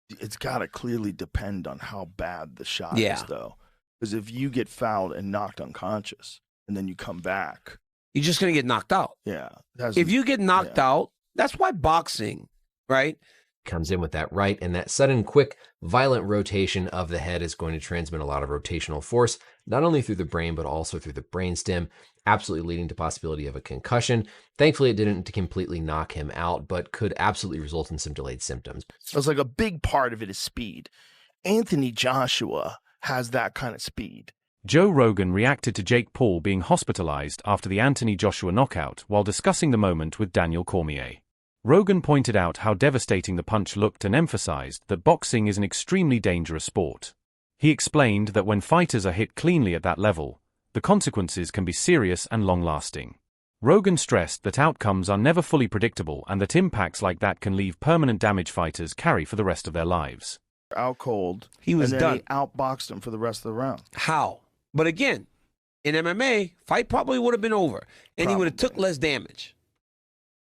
It's got to clearly depend on how bad the shot Yeah. is, though. Because if you get fouled and knocked unconscious and then you come back, You're just going to get knocked out. yeah. If you get knocked out, that's why boxing, right? Comes in with that right, and that sudden, quick, violent rotation of the head is going to transmit a lot of rotational force, not only through the brain, but also through the brainstem, absolutely leading to possibility of a concussion. Thankfully, it didn't completely knock him out, but could absolutely result in some delayed symptoms. It's like a big part of it is speed. Anthony Joshua has that kind of speed. Joe Rogan reacted to Jake Paul being hospitalized after the Anthony Joshua knockout while discussing the moment with Daniel Cormier. Rogan pointed out how devastating the punch looked and emphasized that boxing is an extremely dangerous sport. He explained that when fighters are hit cleanly at that level, the consequences can be serious and long-lasting. Rogan stressed that outcomes are never fully predictable and that impacts like that can leave permanent damage fighters carry for the rest of their lives. Out cold. He was and then done. He outboxed him for the rest of the round. How? But again, in MMA, fight probably would have been over, and he would have took less damage.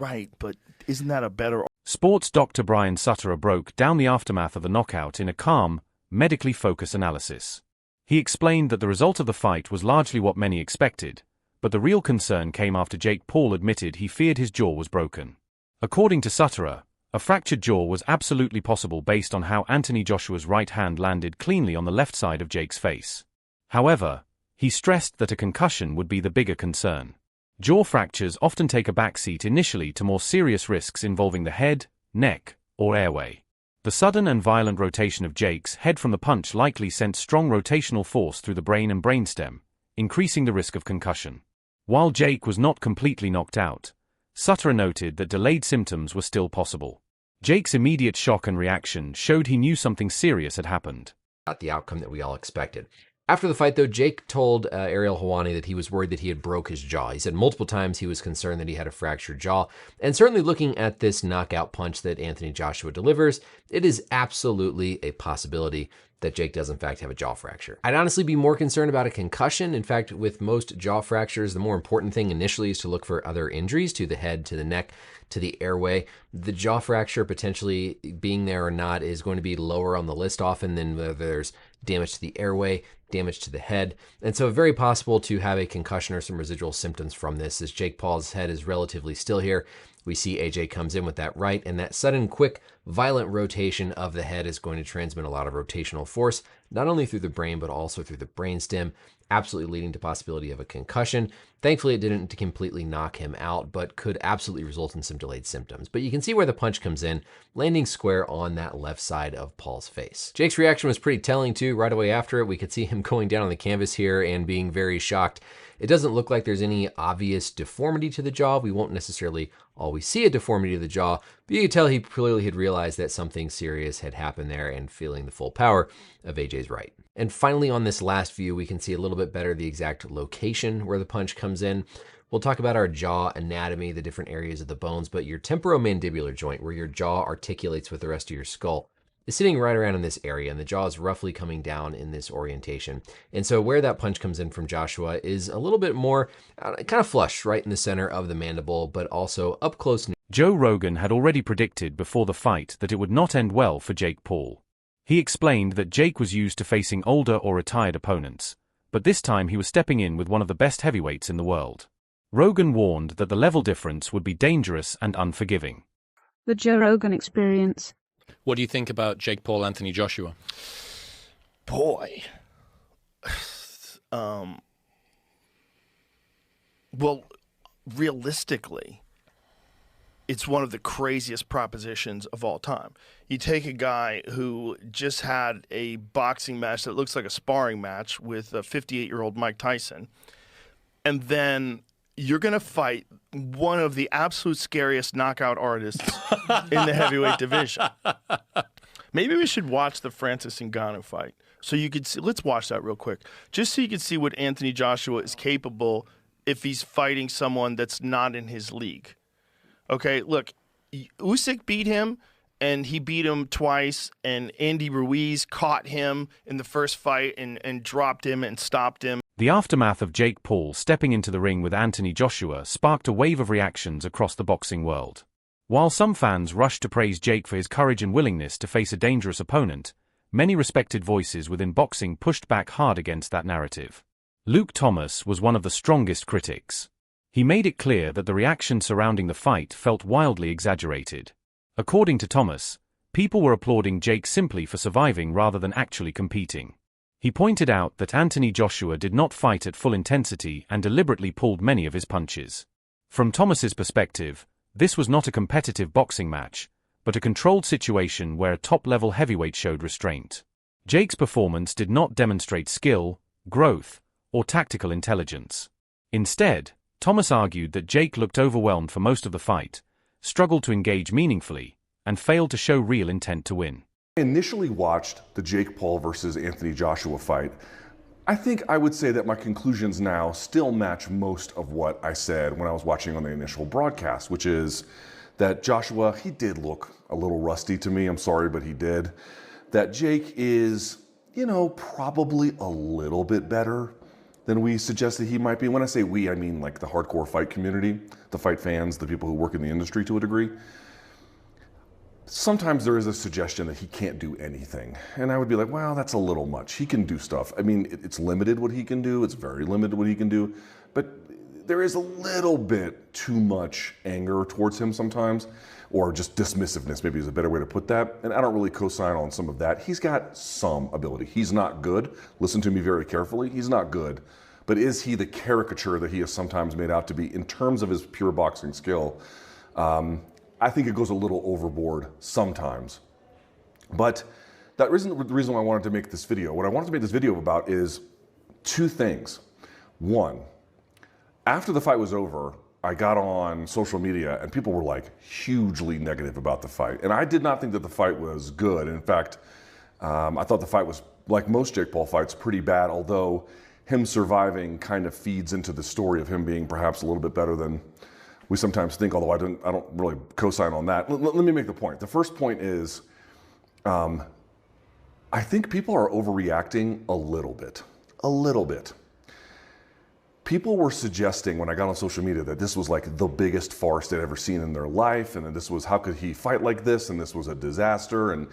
Right, but isn't that a better... Sports doctor Brian Sutterer broke down the aftermath of the knockout in a calm, medically focused analysis. He explained that the result of the fight was largely what many expected, but the real concern came after Jake Paul admitted he feared his jaw was broken. According to Sutterer, a fractured jaw was absolutely possible based on how Anthony Joshua's right hand landed cleanly on the left side of Jake's face. However, he stressed that a concussion would be the bigger concern. Jaw fractures often take a backseat initially to more serious risks involving the head, neck, or airway. The sudden and violent rotation of Jake's head from the punch likely sent strong rotational force through the brain and brainstem, increasing the risk of concussion. While Jake was not completely knocked out, Sutterer noted that delayed symptoms were still possible. Jake's immediate shock and reaction showed he knew something serious had happened. Not the outcome that we all expected. After the fight, though, Jake told Ariel Helwani that he was worried that he had broke his jaw. He said multiple times he was concerned that he had a fractured jaw. And certainly looking at this knockout punch that Anthony Joshua delivers, it is absolutely a possibility that Jake does in fact have a jaw fracture. I'd honestly be more concerned about a concussion. In fact, with most jaw fractures, the more important thing initially is to look for other injuries to the head, to the neck, to the airway. The jaw fracture potentially being there or not is going to be lower on the list often than whether there's damage to the airway, damage to the head. And so very possible to have a concussion or some residual symptoms from this, as Jake Paul's head is relatively still here. We see AJ comes in with that right, and that sudden, quick, violent rotation of the head is going to transmit a lot of rotational force, not only through the brain, but also through the brainstem, absolutely leading to possibility of a concussion. Thankfully, it didn't completely knock him out, but could absolutely result in some delayed symptoms. But you can see where the punch comes in, landing square on that left side of Paul's face. Jake's reaction was pretty telling too. Right away after it, we could see him going down on the canvas here and being very shocked. It doesn't look like there's any obvious deformity to the jaw. We won't necessarily always see a deformity to the jaw, but you could tell he clearly had realized that something serious had happened there and feeling the full power of AJ's right. And finally, on this last view, we can see a little bit better the exact location where the punch comes in. We'll talk about our jaw anatomy, the different areas of the bones, but your temporomandibular joint, where your jaw articulates with the rest of your skull, is sitting right around in this area, and the jaw is roughly coming down in this orientation. And so where that punch comes in from Joshua is a little bit more kind of flush right in the center of the mandible, but also up close. Joe Rogan had already predicted before the fight that it would not end well for Jake Paul. He explained that Jake was used to facing older or retired opponents, but this time he was stepping in with one of the best heavyweights in the world. Rogan warned that the level difference would be dangerous and unforgiving. The Joe Rogan Experience. What do you think about Jake Paul, Anthony Joshua? Boy. Well, realistically, it's one of the craziest propositions of all time. You take a guy who just had a boxing match that looks like a sparring match with a 58-year-old Mike Tyson, and then you're going to fight one of the absolute scariest knockout artists in the heavyweight division. Maybe we should watch the Francis Ngannou fight so you could see. Let's watch that real quick, just so you can see what Anthony Joshua is capable if he's fighting someone that's not in his league. Okay, look, Usyk beat him, and he beat him twice, and Andy Ruiz caught him in the first fight and dropped him and stopped him. The aftermath of Jake Paul stepping into the ring with Anthony Joshua sparked a wave of reactions across the boxing world. While some fans rushed to praise Jake for his courage and willingness to face a dangerous opponent, many respected voices within boxing pushed back hard against that narrative. Luke Thomas was one of the strongest critics. He made it clear that the reaction surrounding the fight felt wildly exaggerated. According to Thomas, people were applauding Jake simply for surviving rather than actually competing. He pointed out that Anthony Joshua did not fight at full intensity and deliberately pulled many of his punches. From Thomas's perspective, this was not a competitive boxing match, but a controlled situation where a top-level heavyweight showed restraint. Jake's performance did not demonstrate skill, growth, or tactical intelligence. Instead, Thomas argued that Jake looked overwhelmed for most of the fight, struggled to engage meaningfully, and failed to show real intent to win. I initially watched the Jake Paul versus Anthony Joshua fight. I think I would say that my conclusions now still match most of what I said when I was watching on the initial broadcast, which is that Joshua, he did look a little rusty to me. I'm sorry, but he did. That Jake is, probably a little bit better than we suggested he might be. When I say we, I mean like the hardcore fight community, the fight fans, the people who work in the industry to a degree. Sometimes there is a suggestion that he can't do anything. And I would be like, well, that's a little much. He can do stuff. I mean, it's limited what he can do. It's very limited what he can do. But there is a little bit too much anger towards him sometimes, or just dismissiveness, maybe is a better way to put that. And I don't really co-sign on some of that. He's got some ability. He's not good. Listen to me very carefully. He's not good. But is he the caricature that he is sometimes made out to be in terms of his pure boxing skill? I think it goes a little overboard sometimes. But that isn't the reason why I wanted to make this video. What I wanted to make this video about is two things. One, after the fight was over, I got on social media and people were like hugely negative about the fight. And I did not think that the fight was good. In fact, I thought the fight was, like most Jake Paul fights, pretty bad, although him surviving kind of feeds into the story of him being perhaps a little bit better than we sometimes think, although I don't really co-sign on that. Let me make the point. The first point is, I think people are overreacting a little bit. A little bit. People were suggesting when I got on social media that this was like the biggest farce they'd ever seen in their life, and that this was, how could he fight like this, and this was a disaster, and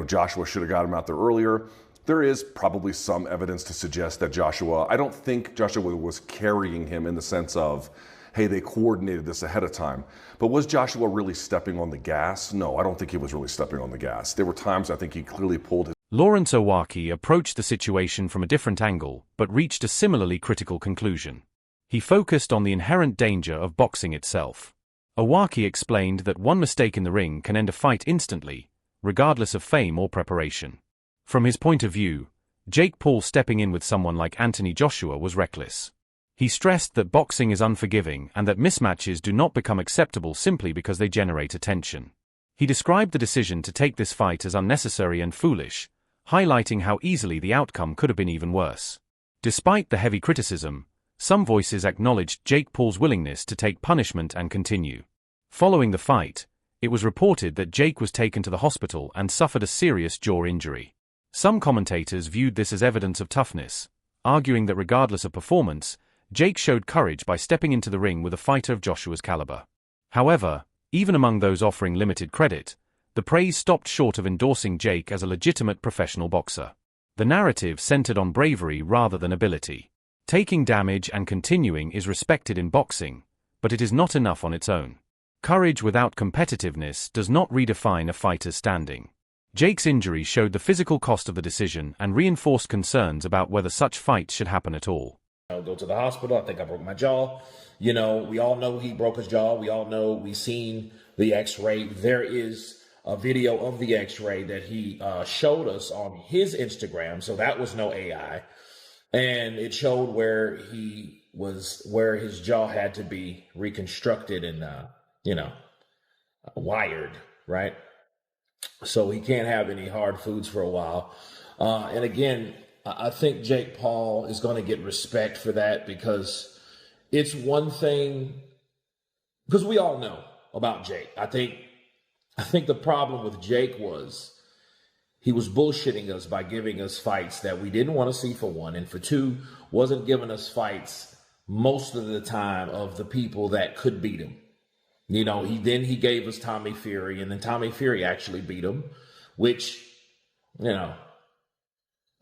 Joshua should have got him out there earlier. There is probably some evidence to suggest that I don't think Joshua was carrying him in the sense of, hey, they coordinated this ahead of time. But was Joshua really stepping on the gas? No, I don't think he was really stepping on the gas. There were times I think he clearly pulled his... Lawrence Owaki approached the situation from a different angle, but reached a similarly critical conclusion. He focused on the inherent danger of boxing itself. Owaki explained that one mistake in the ring can end a fight instantly, regardless of fame or preparation. From his point of view, Jake Paul stepping in with someone like Anthony Joshua was reckless. He stressed that boxing is unforgiving and that mismatches do not become acceptable simply because they generate attention. He described the decision to take this fight as unnecessary and foolish, highlighting how easily the outcome could have been even worse. Despite the heavy criticism, some voices acknowledged Jake Paul's willingness to take punishment and continue. Following the fight, it was reported that Jake was taken to the hospital and suffered a serious jaw injury. Some commentators viewed this as evidence of toughness, arguing that regardless of performance, Jake showed courage by stepping into the ring with a fighter of Joshua's caliber. However, even among those offering limited credit, the praise stopped short of endorsing Jake as a legitimate professional boxer. The narrative centered on bravery rather than ability. Taking damage and continuing is respected in boxing, but it is not enough on its own. Courage without competitiveness does not redefine a fighter's standing. Jake's injury showed the physical cost of the decision and reinforced concerns about whether such fights should happen at all. I'll go to the hospital. I think I broke my jaw. We all know he broke his jaw. We all know we've seen the x-ray. There is a video of the x-ray that he showed us on his Instagram. So that was no AI. And it showed where his jaw had to be reconstructed and, wired, right? So he can't have any hard foods for a while. And again, I think Jake Paul is going to get respect for that, because it's one thing, because we all know about Jake. I think the problem with Jake was he was bullshitting us by giving us fights that we didn't want to see, for one, and for two, wasn't giving us fights most of the time of the people that could beat him. He gave us Tommy Fury, and then Tommy Fury actually beat him, which,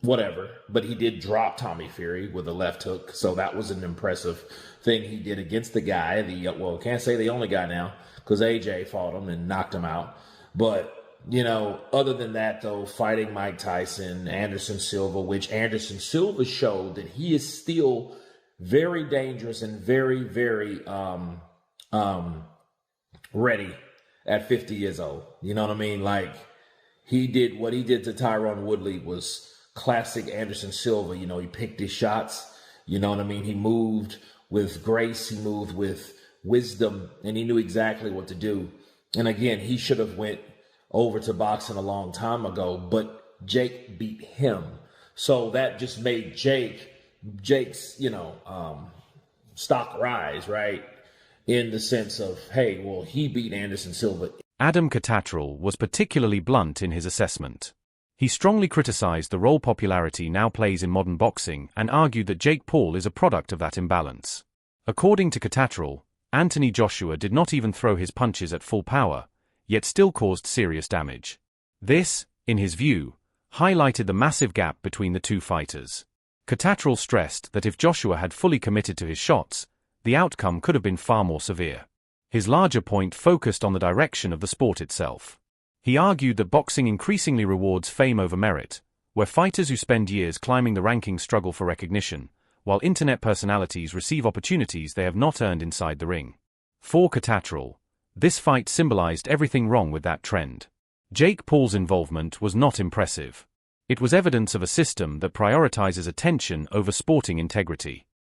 whatever. But he did drop Tommy Fury with a left hook, so that was an impressive thing he did against the guy. Can't say the only guy now, because AJ fought him and knocked him out. But, other than that, though, fighting Mike Tyson, Anderson Silva, which Anderson Silva showed that he is still very dangerous and very, very ready at 50 years old. You know what I mean? Like, what he did to Tyron Woodley was classic Anderson Silva. He picked his shots. You know what I mean? He moved with grace. He moved with wisdom, and he knew exactly what to do. And again, he should have went over to boxing a long time ago, but Jake beat him. So that just made Jake's, stock rise, right? In the sense of, hey, well, he beat Anderson Silva. Adam Cattrall was particularly blunt in his assessment. He strongly criticized the role popularity now plays in modern boxing and argued that Jake Paul is a product of that imbalance. According to Cattrall, Anthony Joshua did not even throw his punches at full power, yet still caused serious damage. This, in his view, highlighted the massive gap between the two fighters. Cattrall stressed that if Joshua had fully committed to his shots, the outcome could have been far more severe. His larger point focused on the direction of the sport itself. He argued that boxing increasingly rewards fame over merit, where fighters who spend years climbing the rankings struggle for recognition, while internet personalities receive opportunities they have not earned inside the ring. For Cattrall, this fight symbolized everything wrong with that trend. Jake Paul's involvement was not impressive. It was evidence of a system that prioritizes attention over sporting integrity.